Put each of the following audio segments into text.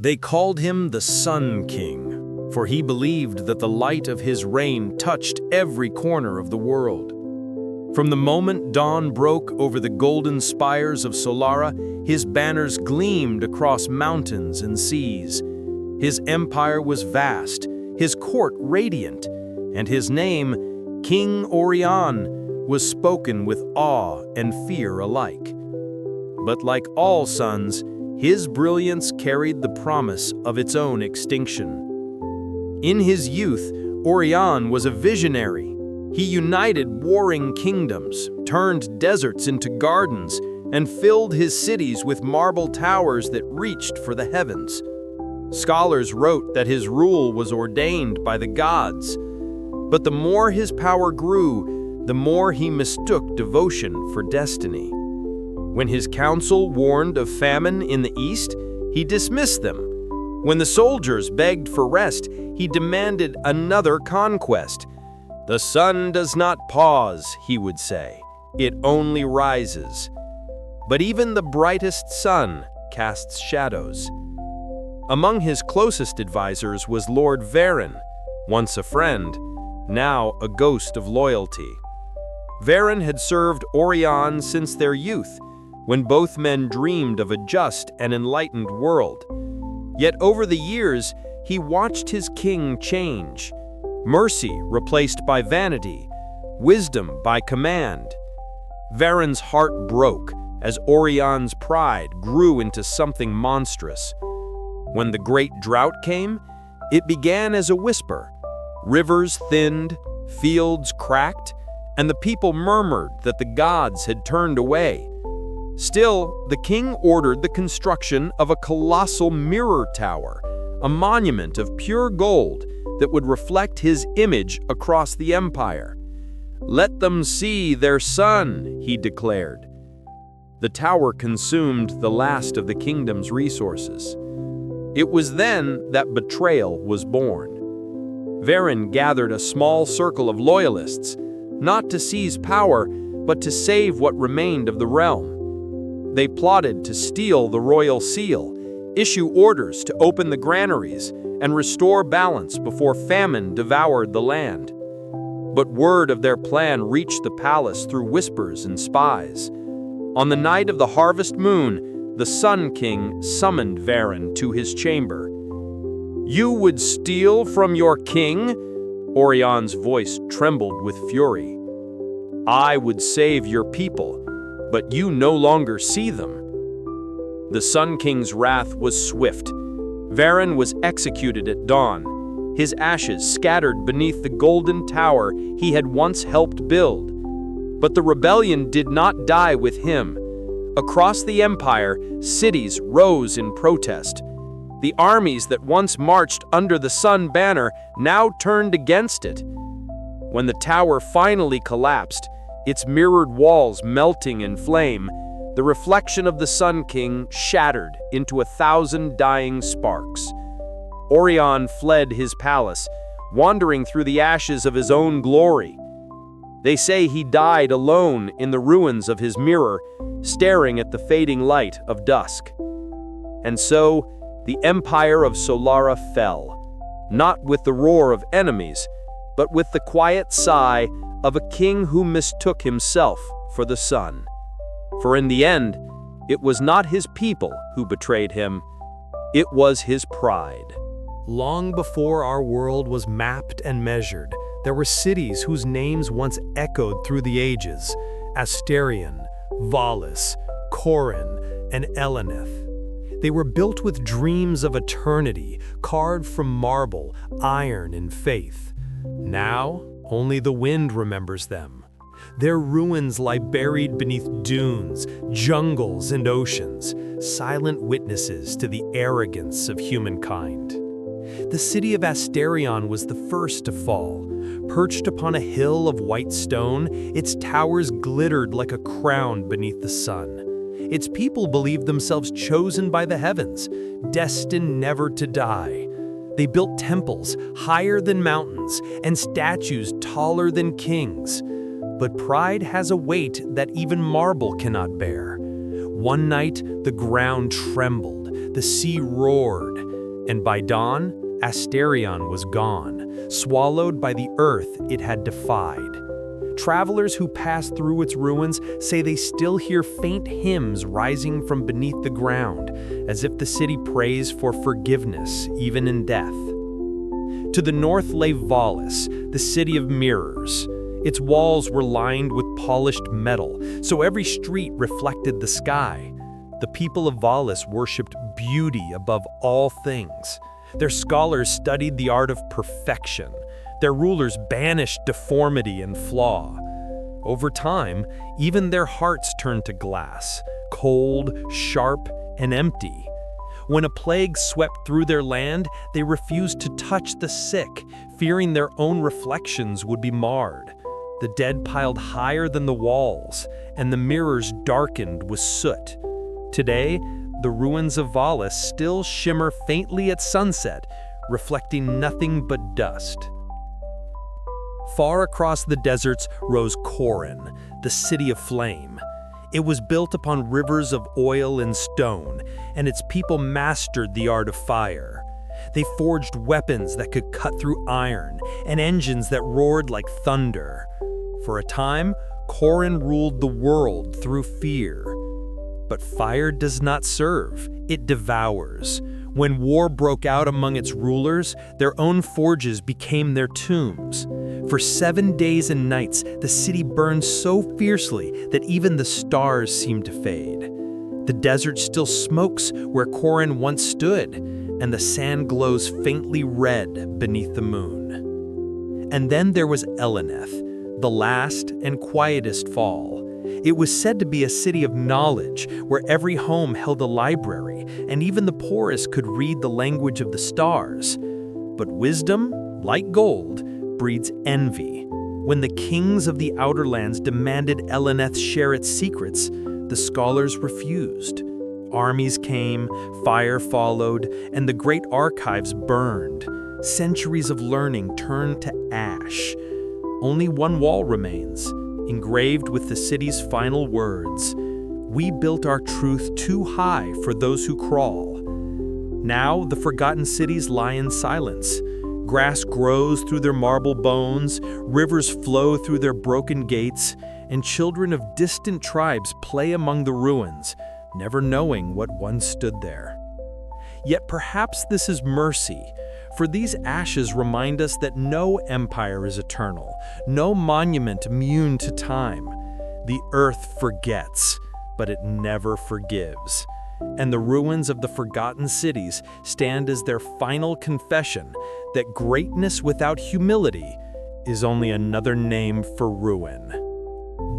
They called him the Sun King, for he believed that the light of his reign touched every corner of the world. From the moment dawn broke over the golden spires of Solara, his banners gleamed across mountains and seas. His empire was vast, his court radiant, and his name, King Orion, was spoken with awe and fear alike. But like all suns, his brilliance carried the promise of its own extinction. In his youth, Orion was a visionary. He united warring kingdoms, turned deserts into gardens, and filled his cities with marble towers that reached for the heavens. Scholars wrote that his rule was ordained by the gods. But the more his power grew, the more he mistook devotion for destiny. When his council warned of famine in the east, he dismissed them. When the soldiers begged for rest, he demanded another conquest. "The sun does not pause," he would say. "It only rises." But even the brightest sun casts shadows. Among his closest advisors was Lord Varon, once a friend, now a ghost of loyalty. Varon had served Orion since their youth, when both men dreamed of a just and enlightened world. Yet over the years, he watched his king change. Mercy replaced by vanity, wisdom by command. Varon's heart broke as Orion's pride grew into something monstrous. When the great drought came, it began as a whisper. Rivers thinned, fields cracked, and the people murmured that the gods had turned away. Still, the king ordered the construction of a colossal mirror tower, a monument of pure gold that would reflect his image across the empire. "Let them see their sun," he declared. The tower consumed the last of the kingdom's resources. It was then that betrayal was born. Varon gathered a small circle of loyalists, not to seize power, but to save what remained of the realm. They plotted to steal the royal seal, issue orders to open the granaries, and restore balance before famine devoured the land. But word of their plan reached the palace through whispers and spies. On the night of the harvest moon, the Sun King summoned Varon to his chamber. "You would steal from your king?" Orion's voice trembled with fury. "I would save your people, but you no longer see them." The Sun King's wrath was swift. Varon was executed at dawn, his ashes scattered beneath the golden tower he had once helped build. But the rebellion did not die with him. Across the empire, cities rose in protest. The armies that once marched under the sun banner now turned against it. When the tower finally collapsed, its mirrored walls melting in flame, the reflection of the Sun King shattered into 1,000 dying sparks. Orion fled his palace, wandering through the ashes of his own glory. They say he died alone in the ruins of his mirror, staring at the fading light of dusk. And so, the empire of Solara fell, not with the roar of enemies, but with the quiet sigh of a king who mistook himself for the sun. For in the end, it was not his people who betrayed him, it was his pride. Long before our world was mapped and measured, there were cities whose names once echoed through the ages: Asterion, Valis, Corin, and Eleneth. They were built with dreams of eternity, carved from marble, iron, and faith. Now, only the wind remembers them. Their ruins lie buried beneath dunes, jungles, and oceans, silent witnesses to the arrogance of humankind. The city of Asterion was the first to fall. Perched upon a hill of white stone, its towers glittered like a crown beneath the sun. Its people believed themselves chosen by the heavens, destined never to die. They built temples higher than mountains and statues taller than kings. But pride has a weight that even marble cannot bear. One night, the ground trembled, the sea roared, And by dawn, Asterion was gone, swallowed by the earth it had defied. Travelers who pass through its ruins say they still hear faint hymns rising from beneath the ground, as if the city prays for forgiveness even in death. To the north lay Valis, the city of mirrors. Its walls were lined with polished metal, so every street reflected the sky. The people of Valis worshipped beauty above all things. Their scholars studied the art of perfection. Their rulers banished deformity and flaw. Over time, even their hearts turned to glass, cold, sharp, and empty. When a plague swept through their land, they refused to touch the sick, fearing their own reflections would be marred. The dead piled higher than the walls, and the mirrors darkened with soot. Today, the ruins of Valis still shimmer faintly at sunset, reflecting nothing but dust. Far across the deserts rose Corin, the city of flame. It was built upon rivers of oil and stone, and its people mastered the art of fire. They forged weapons that could cut through iron, and engines that roared like thunder. For a time, Corin ruled the world through fear. But fire does not serve, it devours. When war broke out among its rulers, their own forges became their tombs. For 7 days and nights, the city burned so fiercely that even the stars seemed to fade. The desert still smokes where Corin once stood, and the sand glows faintly red beneath the moon. And then there was Eleneth, the last and quietest fall. It was said to be a city of knowledge, where every home held a library, and even the poorest could read the language of the stars. But wisdom, like gold, breeds envy. When the kings of the outer lands demanded Eleneth share its secrets, the scholars refused. Armies came, fire followed, and the great archives burned. Centuries of learning turned to ash. Only one wall remains, engraved with the city's final words: "We built our truth too high for those who crawl." Now the forgotten cities lie in silence. Grass grows through their marble bones, rivers flow through their broken gates, and children of distant tribes play among the ruins, never knowing what once stood there. Yet perhaps this is mercy, for these ashes remind us that no empire is eternal, no monument immune to time. The earth forgets, but it never forgives. And the ruins of the forgotten cities stand as their final confession that greatness without humility is only another name for ruin.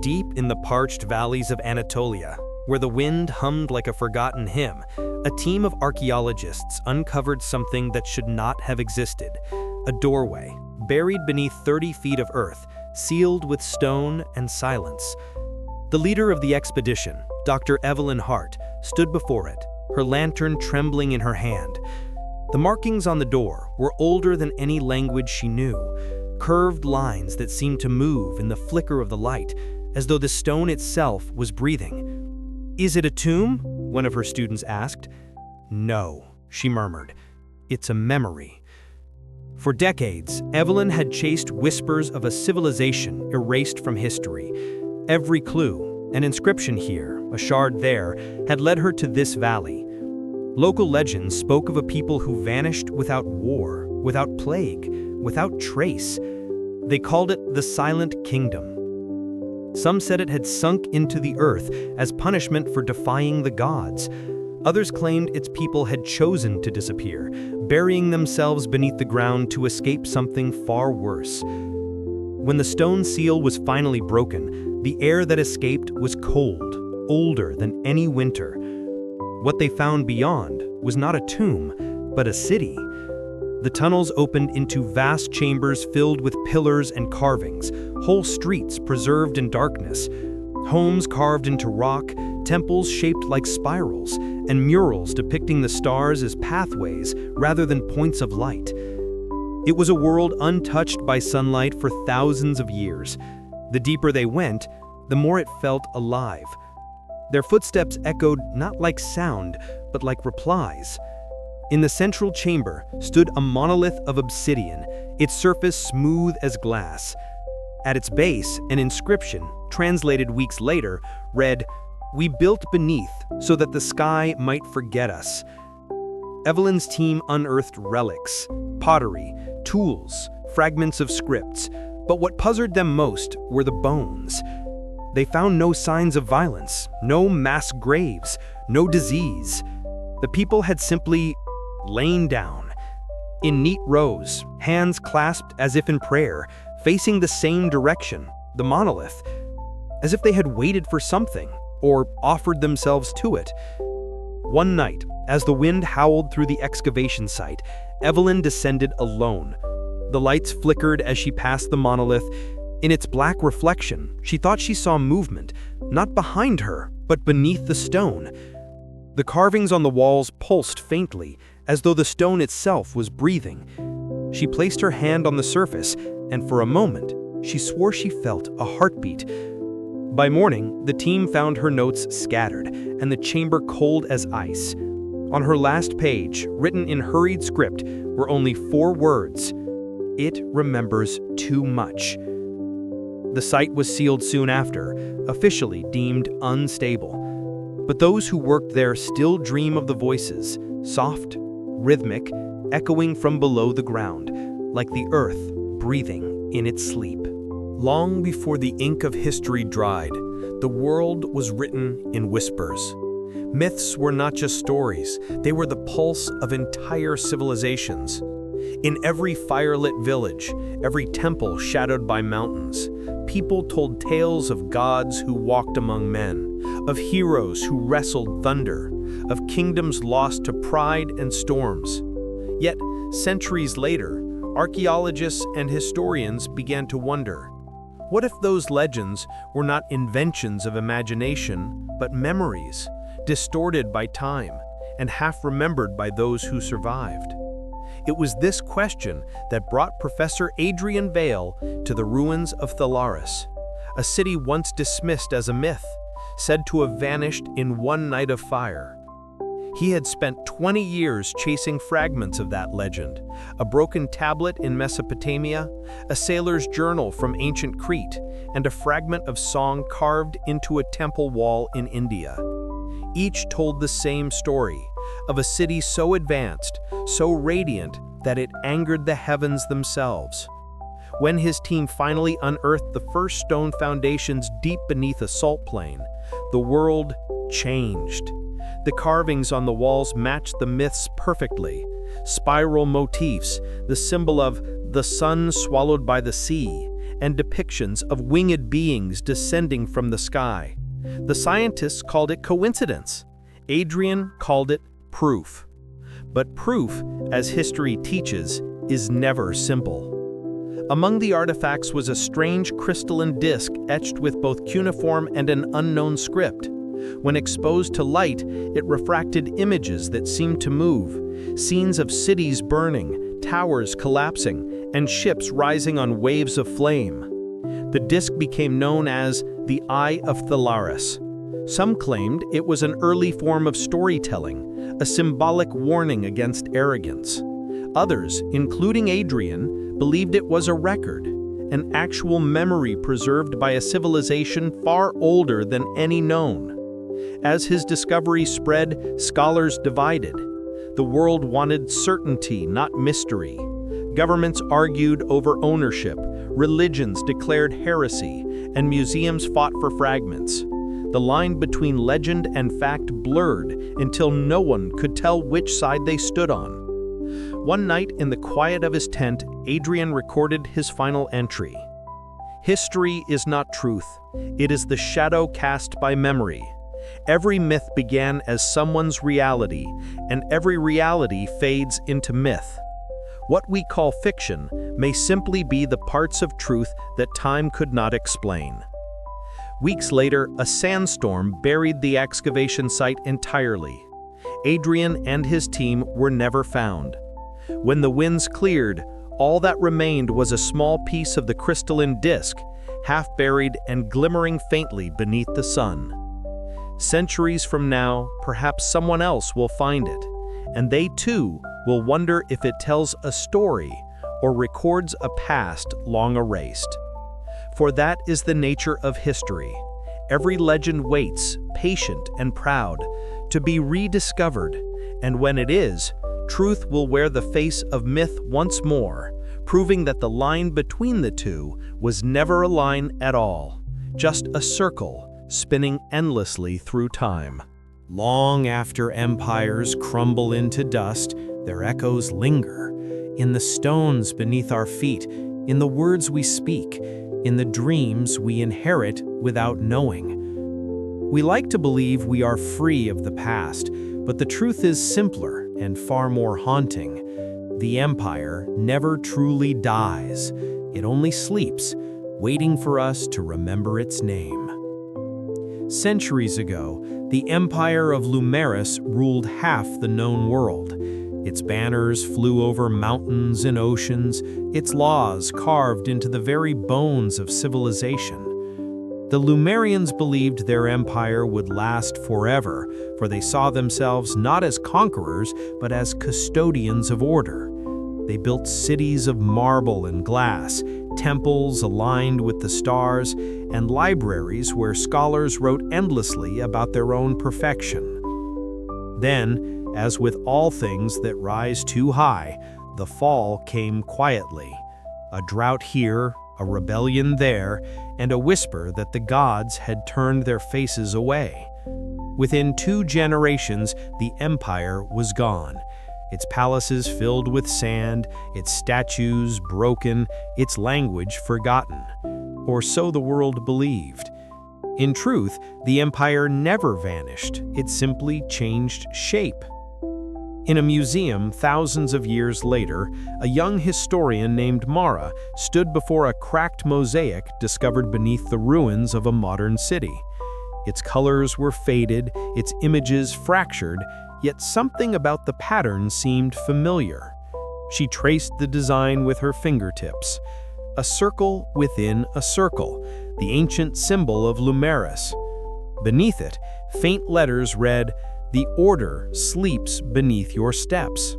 Deep in the parched valleys of Anatolia, where the wind hummed like a forgotten hymn, a team of archaeologists uncovered something that should not have existed: a doorway, buried beneath 30 feet of earth, sealed with stone and silence. The leader of the expedition, Dr. Evelyn Hart, stood before it, her lantern trembling in her hand. The markings on the door were older than any language she knew, curved lines that seemed to move in the flicker of the light, as though the stone itself was breathing. "Is it a tomb?" one of her students asked. "No," she murmured. "It's a memory." For decades, Evelyn had chased whispers of a civilization erased from history. Every clue, an inscription here, a shard there, had led her to this valley. Local legends spoke of a people who vanished without war, without plague, without trace. They called it the Silent Kingdom. Some said it had sunk into the earth as punishment for defying the gods. Others claimed its people had chosen to disappear, burying themselves beneath the ground to escape something far worse. When the stone seal was finally broken, the air that escaped was cold, older than any winter. What they found beyond was not a tomb, but a city. The tunnels opened into vast chambers filled with pillars and carvings, whole streets preserved in darkness, homes carved into rock, temples shaped like spirals, and murals depicting the stars as pathways rather than points of light. It was a world untouched by sunlight for thousands of years. The deeper they went, the more it felt alive. Their footsteps echoed not like sound, but like replies. In the central chamber stood a monolith of obsidian, its surface smooth as glass. At its base, an inscription, translated weeks later, read, "We built beneath so that the sky might forget us." Evelyn's team unearthed relics, pottery, tools, fragments of scripts, but what puzzled them most were the bones. They found no signs of violence, no mass graves, no disease. The people had simply lain down, in neat rows, hands clasped as if in prayer, facing the same direction, the monolith, as if they had waited for something, or offered themselves to it. One night, as the wind howled through the excavation site, Evelyn descended alone. The lights flickered as she passed the monolith. In its black reflection, she thought she saw movement, not behind her, but beneath the stone. The carvings on the walls pulsed faintly, as though the stone itself was breathing. She placed her hand on the surface, and for a moment, she swore she felt a heartbeat. By morning, the team found her notes scattered, and the chamber cold as ice. On her last page, written in hurried script, were only 4 words: "It remembers too much." The site was sealed soon after, officially deemed unstable. But those who worked there still dream of the voices, soft, rhythmic, echoing from below the ground, like the earth breathing in its sleep. Long before the ink of history dried, the world was written in whispers. Myths were not just stories, they were the pulse of entire civilizations. In every firelit village, every temple shadowed by mountains, people told tales of gods who walked among men, of heroes who wrestled thunder, of kingdoms lost to pride and storms. Yet, centuries later, archaeologists and historians began to wonder, what if those legends were not inventions of imagination, but memories, distorted by time and half-remembered by those who survived? It was this question that brought Professor Adrian Vale to the ruins of Thalaris, a city once dismissed as a myth, said to have vanished in one night of fire. He had spent 20 years chasing fragments of that legend, a broken tablet in Mesopotamia, a sailor's journal from ancient Crete, and a fragment of song carved into a temple wall in India. Each told the same story, of a city so advanced, so radiant, that it angered the heavens themselves. When his team finally unearthed the first stone foundations deep beneath a salt plain, the world changed. The carvings on the walls matched the myths perfectly. Spiral motifs, the symbol of the sun swallowed by the sea, and depictions of winged beings descending from the sky. The scientists called it coincidence. Adrian called it proof. But proof, as history teaches, is never simple. Among the artifacts was a strange crystalline disc etched with both cuneiform and an unknown script. When exposed to light, it refracted images that seemed to move, scenes of cities burning, towers collapsing, and ships rising on waves of flame. The disc became known as the Eye of Thalaris. Some claimed it was an early form of storytelling, a symbolic warning against arrogance. Others, including Adrian, believed it was a record, an actual memory preserved by a civilization far older than any known. As his discovery spread, scholars divided. The world wanted certainty, not mystery. Governments argued over ownership, religions declared heresy, and museums fought for fragments. The line between legend and fact blurred until no one could tell which side they stood on. One night, in the quiet of his tent, Adrian recorded his final entry. "History is not truth. It is the shadow cast by memory. Every myth began as someone's reality, and every reality fades into myth. What we call fiction may simply be the parts of truth that time could not explain." Weeks later, a sandstorm buried the excavation site entirely. Adrian and his team were never found. When the winds cleared, all that remained was a small piece of the crystalline disc, half buried and glimmering faintly beneath the sun. Centuries from now, perhaps someone else will find it, and they too will wonder if it tells a story or records a past long erased. For that is the nature of history. Every legend waits, patient and proud, to be rediscovered, and when it is, truth will wear the face of myth once more, proving that the line between the two was never a line at all, just a circle spinning endlessly through time. Long after empires crumble into dust, their echoes linger, in the stones beneath our feet, in the words we speak, in the dreams we inherit without knowing. We like to believe we are free of the past, but the truth is simpler and far more haunting. The empire never truly dies. It only sleeps, waiting for us to remember its name. Centuries ago, the empire of Lumeris ruled half the known world. Its banners flew over mountains and oceans, its laws carved into the very bones of civilization. The Lumerians believed their empire would last forever, for they saw themselves not as conquerors, but as custodians of order. They built cities of marble and glass, temples aligned with the stars, and libraries where scholars wrote endlessly about their own perfection. Then, as with all things that rise too high, the fall came quietly. A drought here, a rebellion there, and a whisper that the gods had turned their faces away. Within 2 generations, the empire was gone. Its palaces filled with sand, its statues broken, its language forgotten. Or so the world believed. In truth, the empire never vanished, it simply changed shape. In a museum thousands of years later, a young historian named Mara stood before a cracked mosaic discovered beneath the ruins of a modern city. Its colors were faded, its images fractured, yet something about the pattern seemed familiar. She traced the design with her fingertips. A circle within a circle, the ancient symbol of Lumeris. Beneath it, faint letters read, "The order sleeps beneath your steps."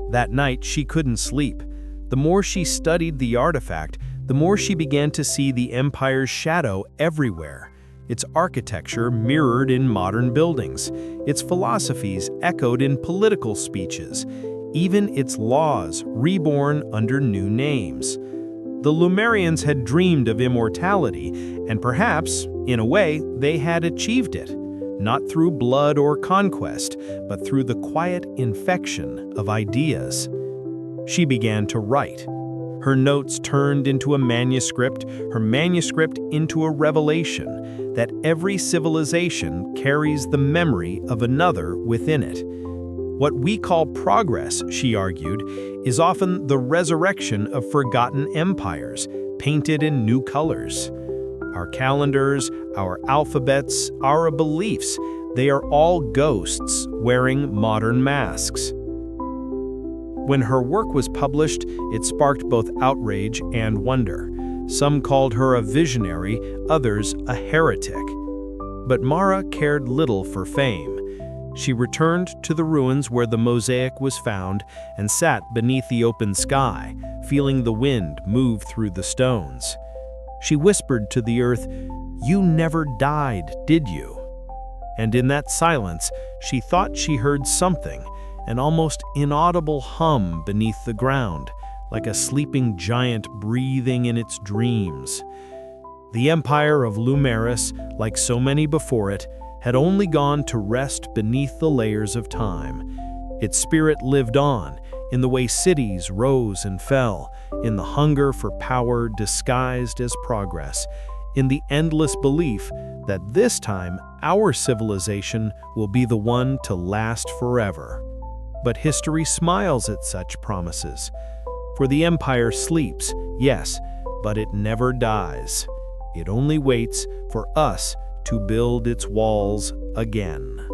That night, she couldn't sleep. The more she studied the artifact, the more she began to see the empire's shadow everywhere. Its architecture mirrored in modern buildings, its philosophies echoed in political speeches, even its laws reborn under new names. The Lumerians had dreamed of immortality, and perhaps, in a way, they had achieved it. Not through blood or conquest, but through the quiet infection of ideas. She began to write. Her notes turned into a manuscript, her manuscript into a revelation, that every civilization carries the memory of another within it. What we call progress, she argued, is often the resurrection of forgotten empires, painted in new colors. Our calendars, our alphabets, our beliefs, they are all ghosts wearing modern masks. When her work was published, it sparked both outrage and wonder. Some called her a visionary, others a heretic. But Mara cared little for fame. She returned to the ruins where the mosaic was found and sat beneath the open sky, feeling the wind move through the stones. She whispered to the earth, "You never died, did you?" And in that silence, she thought she heard something, an almost inaudible hum beneath the ground, like a sleeping giant breathing in its dreams. The empire of Lumeris, like so many before it, had only gone to rest beneath the layers of time. Its spirit lived on, in the way cities rose and fell, in the hunger for power disguised as progress, in the endless belief that this time our civilization will be the one to last forever. But history smiles at such promises. For the empire sleeps, yes, but it never dies. It only waits for us to build its walls again.